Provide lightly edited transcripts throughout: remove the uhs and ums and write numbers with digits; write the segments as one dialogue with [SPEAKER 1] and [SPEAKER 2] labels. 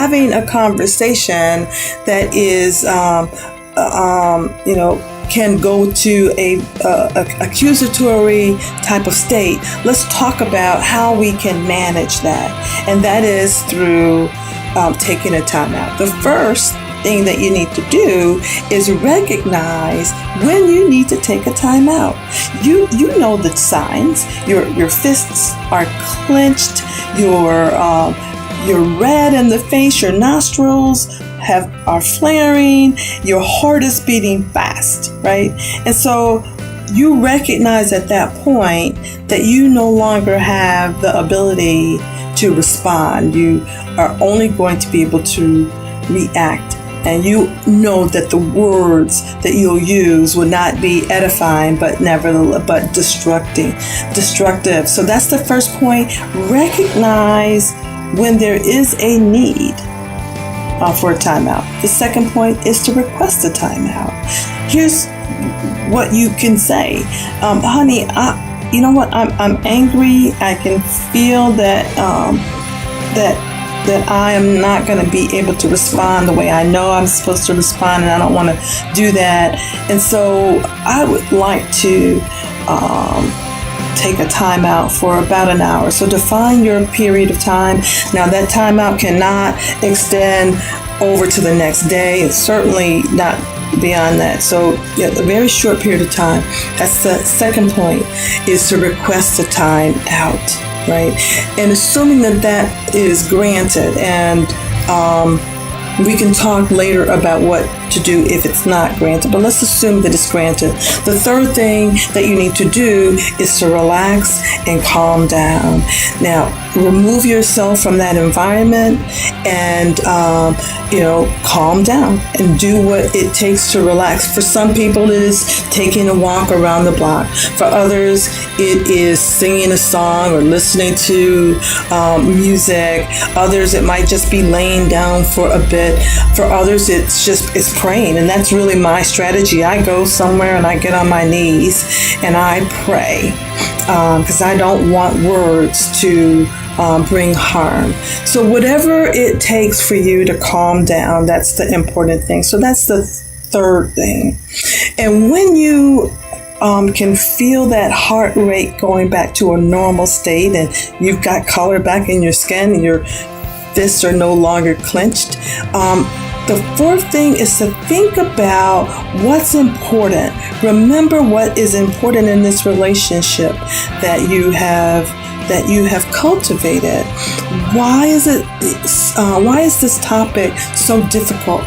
[SPEAKER 1] having a conversation that is, can go to a accusatory type of state. Let's talk about how we can manage that. And that is through taking a time out. The first thing that you need to do is recognize when you need to take a time out. You know the signs. Your fists are clenched. You're red in the face. Your nostrils are flaring. Your heart is beating fast, right? And so you recognize at that point that you no longer have the ability to respond. You are only going to be able to react. And you know that the words that you'll use will not be edifying, but destructive. So that's the first point. Recognize when there is a need for a timeout. The second point is to request a timeout. Here's what you can say. Honey, you know what? I'm angry. I can feel that I am not going to be able to respond the way I know I'm supposed to respond, and I don't want to do that. And so I would like to take a timeout for about an hour. So define your period of time. Now that timeout cannot extend over to the next day. It's certainly not beyond that. So a very short period of time. That's the second point, is to request a time out. Right? And assuming that is granted, and we can talk later about what to do if it's not granted, but let's assume that it's granted. The third thing that you need to do is to relax and calm down. Now, remove yourself from that environment and, calm down and do what it takes to relax. For some people, it is taking a walk around the block. For others, it is singing a song or listening to music. Others, it might just be laying down for a bit. For others, it's praying, and that's really my strategy. I go somewhere and I get on my knees and I pray because I don't want words to bring harm. So whatever it takes for you to calm down, that's the important thing. So that's the third thing. And when you can feel that heart rate going back to a normal state, and you've got color back in your skin and your fists are no longer clenched, the fourth thing is to think about what's important. Remember what is important in this relationship that you have cultivated. Why is this topic so difficult?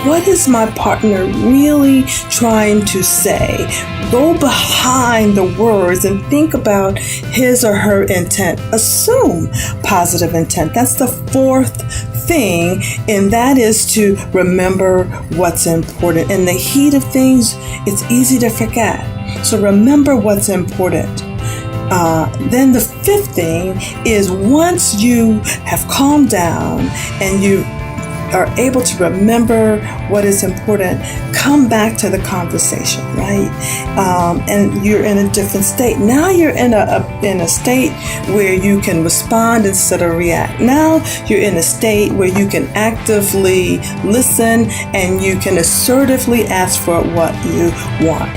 [SPEAKER 1] What is my partner really trying to say? Go behind the words and think about his or her intent. Assume positive intent. That's the fourth thing, and that is to remember what's important. In the heat of things, it's easy to forget. So remember what's important. Then the fifth thing is, once you have calmed down and you are able to remember what is important, come back to the conversation, right? And you're in a different state. Now you're in a state where you can respond instead of react. Now you're in a state where you can actively listen and you can assertively ask for what you want.